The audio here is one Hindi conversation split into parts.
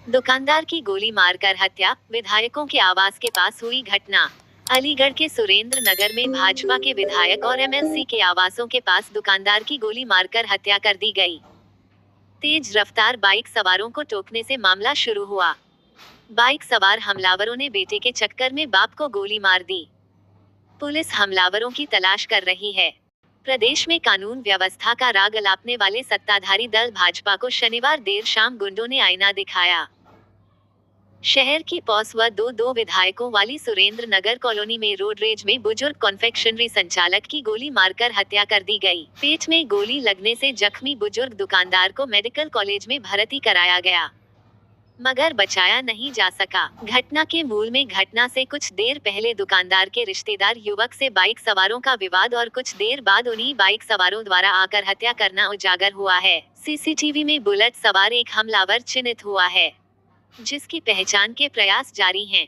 दुकानदार की गोली मारकर हत्या, विधायकों के आवास के पास हुई घटना। अलीगढ़ के सुरेंद्र नगर में भाजपा के विधायक और एमएलसी के आवासों के पास दुकानदार की गोली मारकर हत्या कर दी गई। तेज रफ्तार बाइक सवारों को टोकने से मामला शुरू हुआ। बाइक सवार हमलावरों ने बेटे के चक्कर में बाप को गोली मार दी। पुलिस हमलावरों की तलाश कर रही है। प्रदेश में कानून व्यवस्था का राग अलापने वाले सत्ताधारी दल भाजपा को शनिवार देर शाम गुंडों ने आईना दिखाया। शहर की पॉस व दो विधायकों वाली सुरेंद्र नगर कॉलोनी में रोड रेज में बुजुर्ग कॉन्फेक्शनरी संचालक की गोली मारकर हत्या कर दी गई। पेट में गोली लगने से जख्मी बुजुर्ग दुकानदार को मेडिकल कॉलेज में भर्ती कराया गया, मगर बचाया नहीं जा सका। घटना के मूल में घटना से कुछ देर पहले दुकानदार के रिश्तेदार युवक से बाइक सवारों का विवाद और कुछ देर बाद उन्हीं बाइक सवारों द्वारा आकर हत्या करना उजागर हुआ है। सीसीटीवी में बुलेट सवार एक हमलावर चिन्हित हुआ है, जिसकी पहचान के प्रयास जारी हैं।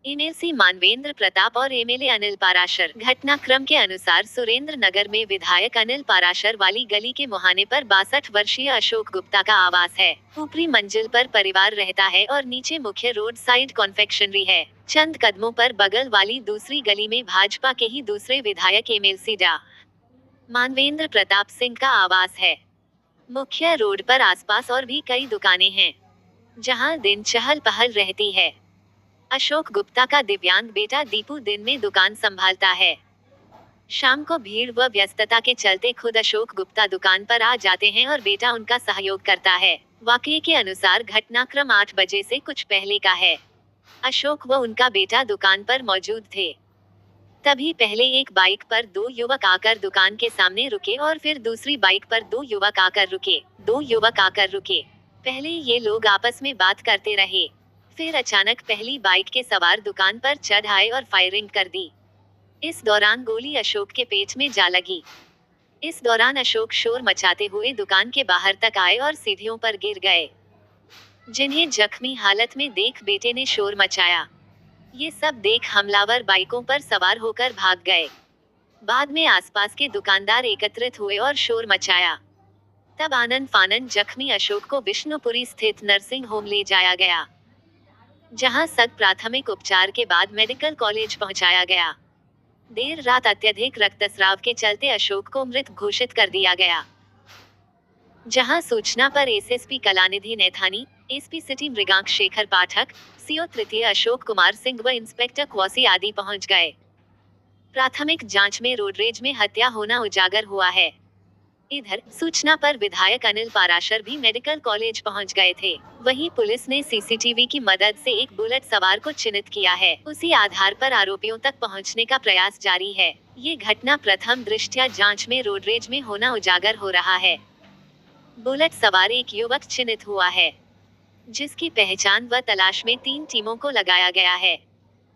एमएलसी मानवेंद्र प्रताप और एमएलए अनिल पाराशर। घटनाक्रम के अनुसार सुरेंद्र नगर में विधायक अनिल पाराशर वाली गली के मुहाने पर 62 वर्षीय अशोक गुप्ता का आवास है। ऊपरी मंजिल पर परिवार रहता है और नीचे मुख्य रोड साइड कॉन्फेक्शनरी है। चंद कदमों पर बगल वाली दूसरी गली में भाजपा के ही दूसरे विधायक एमएलसी डा मानवेंद्र प्रताप सिंह का आवास है। मुख्य रोड पर आसपास और भी कई दुकानें हैं, जहां दिन चहल पहल रहती है। अशोक गुप्ता का दिव्यांग बेटा दीपू दिन में दुकान संभालता है। शाम को भीड़ व व्यस्तता के चलते खुद अशोक गुप्ता दुकान पर आ जाते हैं और बेटा उनका सहयोग करता है। वाकये के अनुसार घटनाक्रम 8 बजे से कुछ पहले का है। अशोक व उनका बेटा दुकान पर मौजूद थे। तभी पहले एक बाइक पर 2 युवक आकर दुकान के सामने रुके और फिर दूसरी बाइक पर 2 युवक आकर रुके। पहले ये लोग आपस में बात करते रहे, फिर अचानक पहली बाइक के सवार दुकान पर चढ़ आए और फायरिंग कर दी। इस दौरान गोली अशोक के पेट में जा लगी। इस दौरान अशोक शोर मचाते हुए दुकान के बाहर तक आए और सीढ़ियों पर गिर गए, जिन्हें जख्मी हालत में देख बेटे ने शोर मचाया। ये सब देख हमलावर बाइकों पर सवार होकर भाग गए। बाद में आसपास के दुकानदार एकत्रित हुए और शोर मचाया। तब आनन फानन जख्मी अशोक को विष्णुपुरी स्थित नर्सिंग होम ले जाया गया, जहां सग प्राथमिक उपचार के बाद मेडिकल कॉलेज पहुंचाया गया। देर रात अत्यधिक रक्तस्राव के चलते अशोक को मृत घोषित कर दिया गया, जहां सूचना पर SSP Kalanidhi Naithani, SP city Mriganka Shekhar Pathak, CO तृतीय अशोक कुमार सिंह व इंस्पेक्टर क्वासी आदि पहुंच गए। प्राथमिक जांच में रोडरेज में हत्या होना उजागर हुआ है। इधर सूचना पर विधायक अनिल पाराशर भी मेडिकल कॉलेज पहुंच गए थे। वहीं पुलिस ने सीसीटीवी की मदद से एक बुलेट सवार को चिन्हित किया है। उसी आधार पर आरोपियों तक पहुंचने का प्रयास जारी है। ये घटना प्रथम दृष्टया जांच में रोडरेज में होना उजागर हो रहा है। बुलेट सवार एक युवक चिन्हित हुआ है, जिसकी पहचान व तलाश में 3 टीमों को लगाया गया है।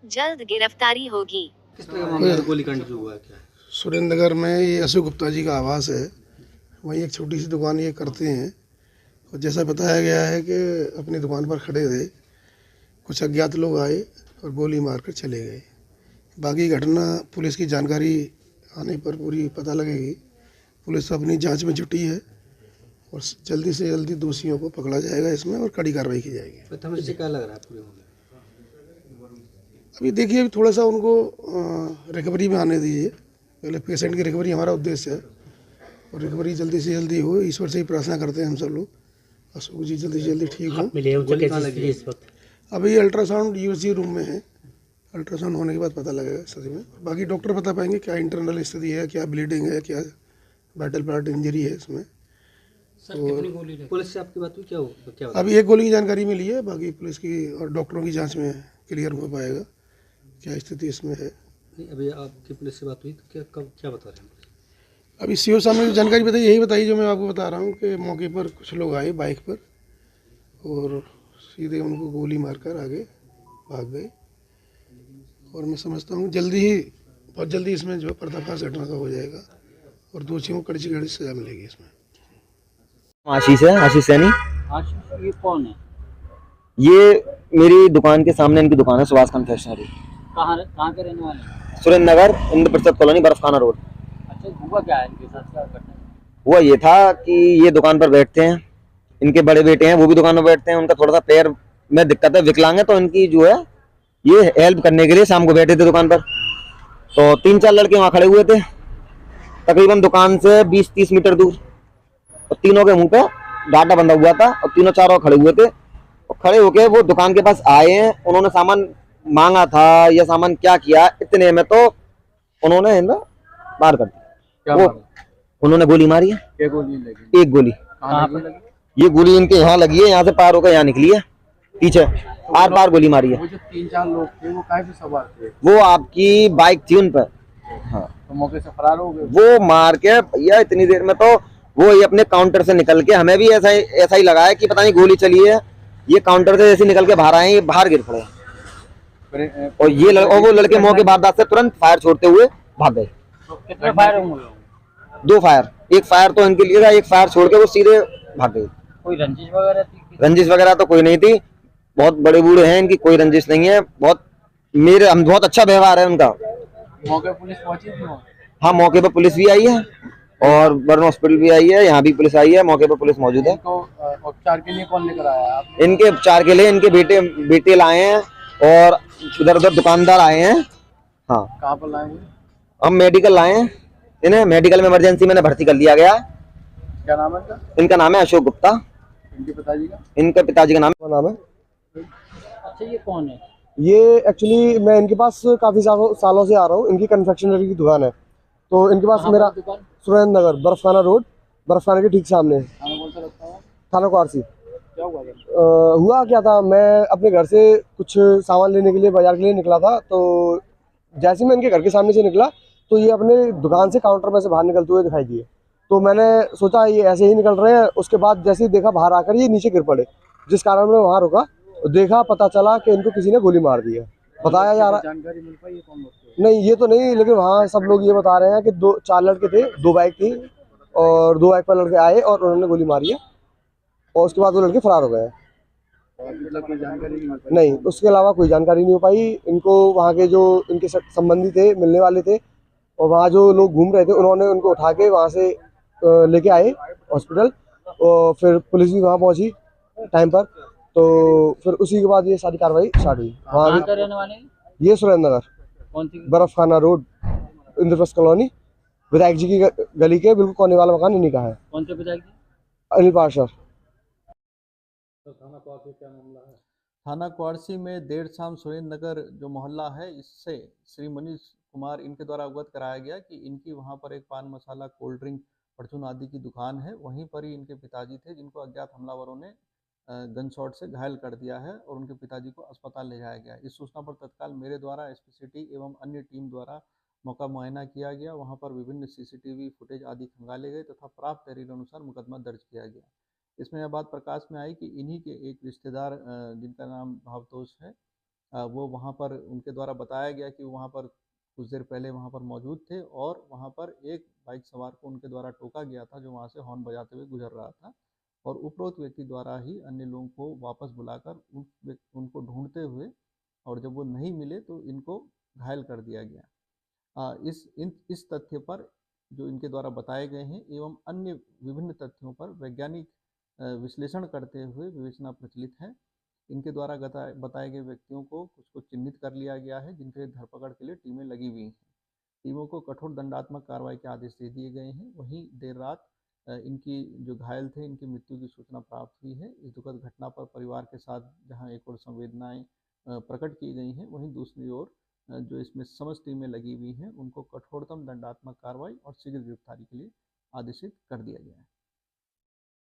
जल्द गिरफ्तारी होगी। किस तरह का मामला गोलीकांड जो हुआ है, क्या है? सुरेंद्र नगर में ये अशोक गुप्ता जी का आवास है। वहीं एक छोटी सी दुकान ये करते हैं और जैसा बताया गया है कि अपनी दुकान पर खड़े थे, कुछ अज्ञात लोग आए और गोली मारकर चले गए। बाकी घटना पुलिस की जानकारी आने पर पूरी पता लगेगी। पुलिस अपनी जांच में जुटी है और जल्दी से जल्दी दोषियों को पकड़ा जाएगा इसमें और कड़ी कार्रवाई की जाएगी। प्रथम दृष्टया क्या लग रहा है पूरे मामले? अभी देखिए, अभी थोड़ा सा उनको रिकवरी में आने दीजिए। पहले पेशेंट की रिकवरी हमारा उद्देश्य है और रिकवरी जल्दी से जल्दी हो, ईश्वर से ही प्रार्थना करते हैं हम सब लोग। अशोक जी जल्दी से जल्दी ठीक हो। अभी अल्ट्रासाउंड यूएसजी रूम में है। अल्ट्रासाउंड होने के बाद पता लगेगा स्थिति में। बाकी डॉक्टर बता पाएंगे क्या इंटरनल स्थिति है, क्या ब्लीडिंग है, क्या वाइटल पार्ट इंजरी है इसमें। तो पुलिस से आपकी बात हुई, क्या अभी एक गोली की जानकारी मिली है, बाकी पुलिस की और डॉक्टरों की जाँच में क्लियर हो पाएगा क्या स्थिति इसमें है। नहीं, अभी आपकी पुलिस से बात हुई तो क्या बता रहे हैं? अभी सीओ साहब ने जानकारी बताई, यही बताई जो मैं आपको बता रहा हूँ कि मौके पर कुछ लोग आए बाइक पर और सीधे उनको गोली मारकर आगे भाग गए। और मैं समझता हूँ बहुत जल्दी इसमें जो पर्दाफाश घटना का हो जाएगा और दोषियों को कड़ी से कड़ी सजा मिलेगी इसमें। आशीष सैनी। आशीष, ये कौन है? ये मेरी दुकान के सामने इनकी दुकान है, सुभाष कन्फेक्शनरी। कहाँ के रहने वाले हैं? सुरेंद्र नगर, इंद्र प्रसाद कॉलोनी, बर्फखाना रोड। अच्छा, हुआ क्या है इनके साथ, क्या घटना? हुआ ये था कि ये दुकान पर बैठते हैं, इनके बड़े बेटे हैं वो भी दुकान पर बैठते हैं। उनका थोड़ा सा पैर में दिक्कत है, विकलांग है, तो इनकी जो है ये हेल्प करने के लिए शाम को बैठे थे दुकान पर। तो 3-4 लड़के वहां खड़े हुए थे, तकरीबन दुकान से 20-30 मीटर दूर, और तीनों के मुंह पे डाटा बंधा हुआ था और तीनों चारों खड़े हुए थे। और खड़े होके वो दुकान के पास आए हैं, उन्होंने सामान मांगा था या सामान क्या किया, इतने में तो उन्होंने इन्हें बाहर कर दिया। वो उन्होंने गोली मारी है, क्या गोली लगी? एक गोली। कहाँ पे लगी? ये गोली इनके यहाँ लगी है, यहाँ से पार होकर यहाँ निकली है, पीछे आर पार गोली मारी है। वो जो 3-4 लोग थे वो काहे पे सवार थे? वो आपकी बाइक थी उन पर। हाँ, तो मौके से फरार हो गए? वो मार के भैया इतनी देर में तो वो ये अपने काउंटर से निकल के, हमें भी ऐसा ही लगा है कि पता नहीं गोली चली है, ये काउंटर से जैसे निकल के बाहर आए, ये बाहर गिर पड़े। और ये और वो लड़के मौके वारदात से तुरंत फायर छोड़ते हुए भाग गए। तो कितने फायर होंगे? 2 फायर, एक फायर तो इनके लिए था, एक फायर छोड़ के वो सीधे भाग गए। कोई रंजिश वगैरह थी? रंजिश वगैरह तो कोई नहीं थी, बहुत बड़े बूढ़े हैं, इनकी कोई रंजिश नहीं है, बहुत अच्छा व्यवहार है उनका। मौके पुलिस पहुंची थी वहाँ? हाँ, मौके पर पुलिस भी आई है और बर्न हॉस्पिटल भी आई है, यहाँ भी पुलिस आई है, मौके पर पुलिस मौजूद है। इनको उपचार के लिए कौन लेकर आया आप? इनके उपचार के लिए इनके बेटे लाए हैं और इधर उधर दुकानदार आए हैं। हाँ, कहाँ पर लाए हुए? हम मेडिकल लाए हैं, इन्हें मेडिकल में इमरजेंसी में भर्ती कर लिया गया। क्या नाम है इनका? इनका नाम है अशोक गुप्ता। इनके पिताजी का? इनके पिताजी का नाम नाम है। अच्छा, ये कौन है? ये एक्चुअली मैं इनके पास काफ़ी सालों से आ रहा हूँ। इनकी कन्फेक्शनरी की दुकान है, तो इनके पास मेरा दुकान? सुरेंद्र नगर, बर्फखाना रोड, बर्फखाना के ठीक सामने, थाना कौन सा लगता है? थाना क्वारसी। क्या हुआ था? हुआ क्या था, मैं अपने घर से कुछ सामान लेने के लिए बाजार के लिए निकला था, तो जैसे ही मैं इनके घर के सामने से निकला तो ये अपने दुकान से काउंटर में से बाहर निकलते हुए दिखाई दिए। तो मैंने सोचा ये ऐसे ही निकल रहे हैं, उसके बाद जैसे ही देखा बाहर आकर ये नीचे गिर पड़े, जिस कारण मैं वहाँ रुका, देखा, पता चला कि इनको किसी ने गोली मार दी है। बताया जा रहा, जानकारी मिल पाई ये कौन लोग थे? नहीं ये तो नहीं, लेकिन वहाँ सब लोग ये बता रहे हैं कि 4 लड़के थे, 2 बाइक थी और 2 बाइक पर लड़के आए और उन्होंने गोली मारी है और उसके बाद वो लड़के फरार हो गए हैं। मतलब कोई जानकारी नहीं मिल पाई? नहीं, उसके अलावा कोई जानकारी नहीं हो पाई। इनको वहाँ के जो इनके संबंधी थे, मिलने वाले थे, और वहाँ जो लोग घूम रहे थे, उन्होंने उनको उठा के वहाँ से लेके आए हॉस्पिटल, और फिर पुलिस भी वहाँ पहुँची टाइम पर, तो फिर उसी के बाद ये सारी कार्रवाई स्टार्ट हुई। कहाँ के रहने वाले हैं? ये सुरेंद्र नगर, कौन सी? बर्फखाना रोड, इंद्रप्रस्थ कॉलोनी, विधायक जी की गली के बिल्कुल कोने वाला मकान इन्हीं का है। कौन से विधायक जी? अनिल पार्षद। थाना क्वारसी में देर शाम सुरेंद्र नगर जो मोहल्ला है, इससे श्री मनीष कुमार इनके द्वारा अवगत कराया गया कि इनकी वहां पर एक पान मसाला, कोल्ड ड्रिंक, परचून आदि की दुकान है। वहीं पर ही इनके पिताजी थे, जिनको अज्ञात हमलावरों ने गन शॉट से घायल कर दिया है और उनके पिताजी को अस्पताल ले जाया गया। इस सूचना पर तत्काल मेरे द्वारा एसपी सिटी एवं अन्य टीम द्वारा मौका मुआयना किया गया। वहां पर विभिन्न सीसीटीवी फुटेज आदि खंगाले गए तथा प्राप्त तहरीर अनुसार मुकदमा दर्ज किया गया। इसमें यह बात प्रकाश में आई कि इन्हीं के एक रिश्तेदार जिनका नाम भावतोष है, वो वहाँ पर उनके द्वारा बताया गया कि वहाँ पर कुछ देर पहले वहाँ पर मौजूद थे और वहाँ पर एक बाइक सवार को उनके द्वारा टोका गया था, जो वहाँ से हॉर्न बजाते हुए गुजर रहा था, और उपरोक्त व्यक्ति द्वारा ही अन्य लोगों को वापस बुलाकर उनको ढूंढते हुए, और जब वो नहीं मिले तो इनको घायल कर दिया गया। इस तथ्य पर जो इनके द्वारा बताए गए हैं एवं अन्य विभिन्न तथ्यों पर वैज्ञानिक विश्लेषण करते हुए विवेचना प्रचलित है। इनके द्वारा बताए गए व्यक्तियों को कुछ को चिन्हित कर लिया गया है, जिनके धरपकड़ के लिए टीमें लगी हुई हैं। टीमों को कठोर दंडात्मक कार्रवाई के आदेश दे दिए गए हैं। वहीं देर रात इनकी जो घायल थे, इनकी मृत्यु की सूचना प्राप्त हुई है। इस दुखद घटना पर परिवार के साथ जहां एक और संवेदनाएं प्रकट की गई हैं, वहीं दूसरी ओर जो इसमें समस्त टीमें लगी हुई हैं, उनको कठोरतम दंडात्मक कार्रवाई और शीघ्र गिरफ्तारी के लिए आदेशित कर दिया गया है।